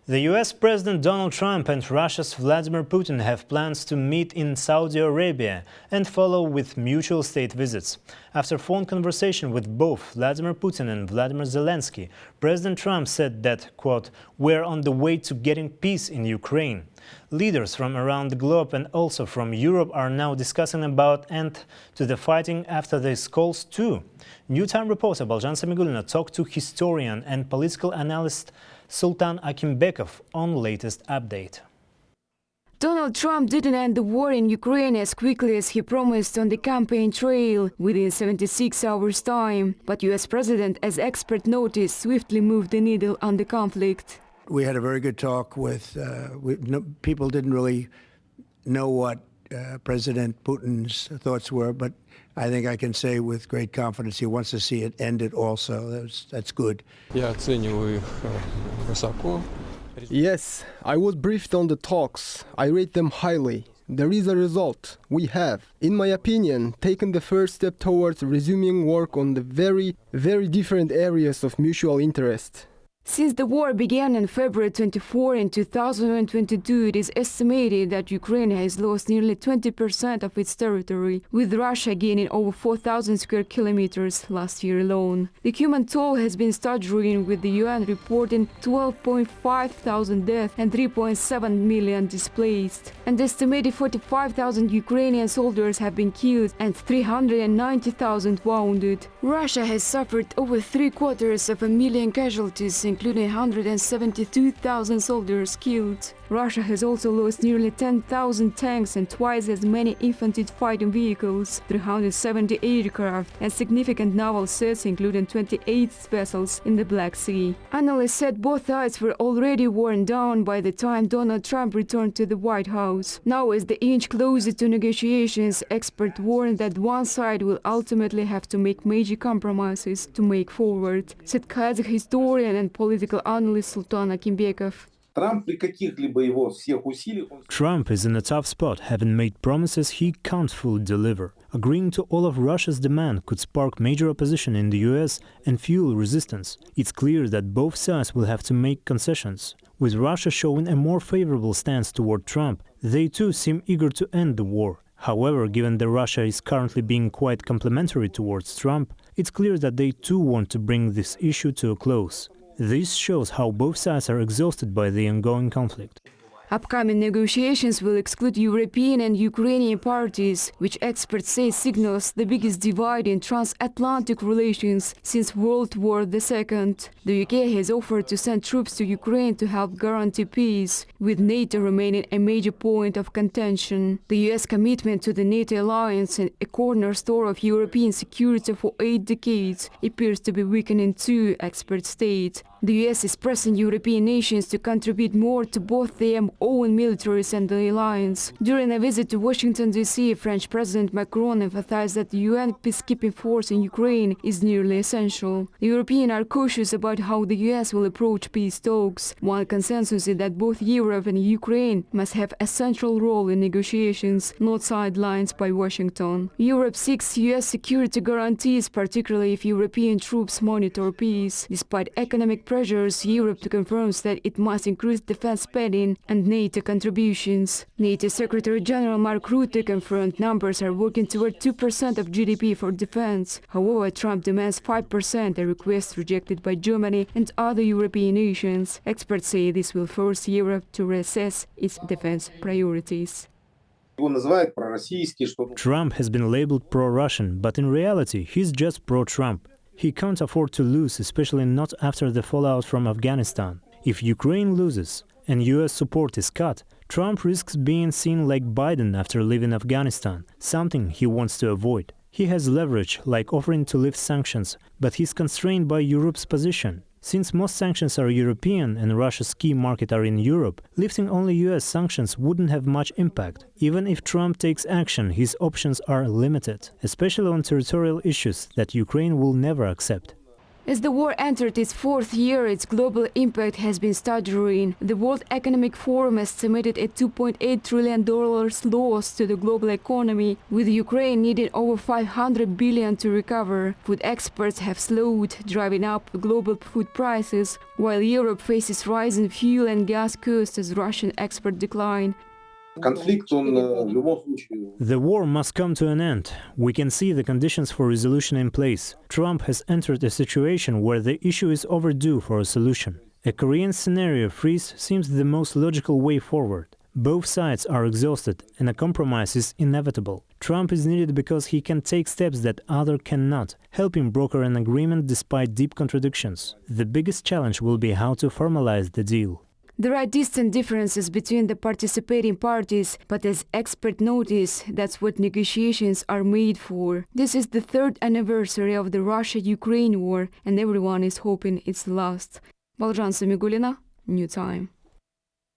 The US President Donald Trump and Russia's Vladimir Putin have plans to meet in Saudi Arabia and follow with mutual state visits. After phone conversation with both Vladimir Putin and Vladimir Zelensky, President Trump said that, quote, "We're on the way to getting peace in Ukraine." Leaders from around the globe and also from Europe are now discussing about end to the fighting after these calls too. New Time reporter Baljan Samigulina talked to historian and political analyst Sultan Akimbekov on latest update. Donald Trump didn't end the war in Ukraine as quickly as he promised on the campaign trail within 76 hours' time. But US President, as expert noticed, swiftly moved the needle on the conflict. We had a very good talk with, people didn't really know what President Putin's thoughts were, but I think I can say with great confidence he wants to see it ended also. That's good. Yes, I was briefed on the talks. I rate them highly. There is a result. We have, in my opinion, taken the first step towards resuming work on the very, very different areas of mutual interest. Since the war began on February 24 in 2022, it is estimated that Ukraine has lost nearly 20% of its territory, with Russia gaining over 4,000 square kilometers last year alone. The human toll has been staggering, with the UN reporting 12.5 thousand deaths and 3.7 million displaced. An estimated 45,000 Ukrainian soldiers have been killed and 390,000 wounded. Russia has suffered over 750,000 casualties, including 172,000 soldiers killed. Russia has also lost nearly 10,000 tanks and twice as many infantry fighting vehicles, 370 aircraft, and significant naval sets, including 28 vessels in the Black Sea. Analysts said both sides were already worn down by the time Donald Trump returned to the White House. Now, as they inch closer to negotiations, experts warn that one side will ultimately have to make major compromises to make forward, said Kazakh historian and political analyst Sultan Akimbekov. Trump is in a tough spot, having made promises he can't fully deliver. Agreeing to all of Russia's demands could spark major opposition in the US and fuel resistance. It's clear that both sides will have to make concessions. With Russia showing a more favorable stance toward Trump, they too seem eager to end the war. However, given that Russia is currently being quite complimentary towards Trump, it's clear that they too want to bring this issue to a close. This shows how both sides are exhausted by the ongoing conflict. Upcoming negotiations will exclude European and Ukrainian parties, which experts say signals the biggest divide in transatlantic relations since World War II. The UK has offered to send troops to Ukraine to help guarantee peace, with NATO remaining a major point of contention. The US commitment to the NATO alliance and a cornerstone of European security for 8 decades appears to be weakening too, experts state. The US is pressing European nations to contribute more to both their own militaries and the alliance. During a visit to Washington, D.C., French President Macron emphasized that the UN peacekeeping force in Ukraine is nearly essential. The Europeans are cautious about how the US will approach peace talks. One consensus is that both Europe and Ukraine must have a central role in negotiations, not sidelined by Washington. Europe seeks US security guarantees, particularly if European troops monitor peace. Despite economic pressures, Europe confirms that it must increase defense spending and NATO contributions. NATO Secretary General Mark Rutte confirmed numbers are working toward 2% of GDP for defense. However, Trump demands 5%, a request rejected by Germany and other European nations. Experts say this will force Europe to reassess its defense priorities. Trump has been labeled pro-Russian, but in reality, he's just pro-Trump. He can't afford to lose, especially not after the fallout from Afghanistan. If Ukraine loses and US support is cut, Trump risks being seen like Biden after leaving Afghanistan, something he wants to avoid. He has leverage, like offering to lift sanctions, but he's constrained by Europe's position. Since most sanctions are European and Russia's key market are in Europe, lifting only US sanctions wouldn't have much impact. Even if Trump takes action, his options are limited, especially on territorial issues that Ukraine will never accept. As the war entered its fourth year, its global impact has been staggering. The World Economic Forum estimated a $2.8 trillion loss to the global economy, with Ukraine needing over $500 billion to recover. Food exports have slowed, driving up global food prices, while Europe faces rising fuel and gas costs as Russian exports decline. The war must come to an end. We can see the conditions for resolution in place. Trump has entered a situation where the issue is overdue for a solution. A Korean scenario freeze seems the most logical way forward. Both sides are exhausted, and a compromise is inevitable. Trump is needed because he can take steps that others cannot, helping broker an agreement despite deep contradictions. The biggest challenge will be how to formalize the deal. There are distant differences between the participating parties, but as experts notice, that's what negotiations are made for. This is the third anniversary of the Russia-Ukraine war, and everyone is hoping it's the last. Baljan Samigulina, New Time.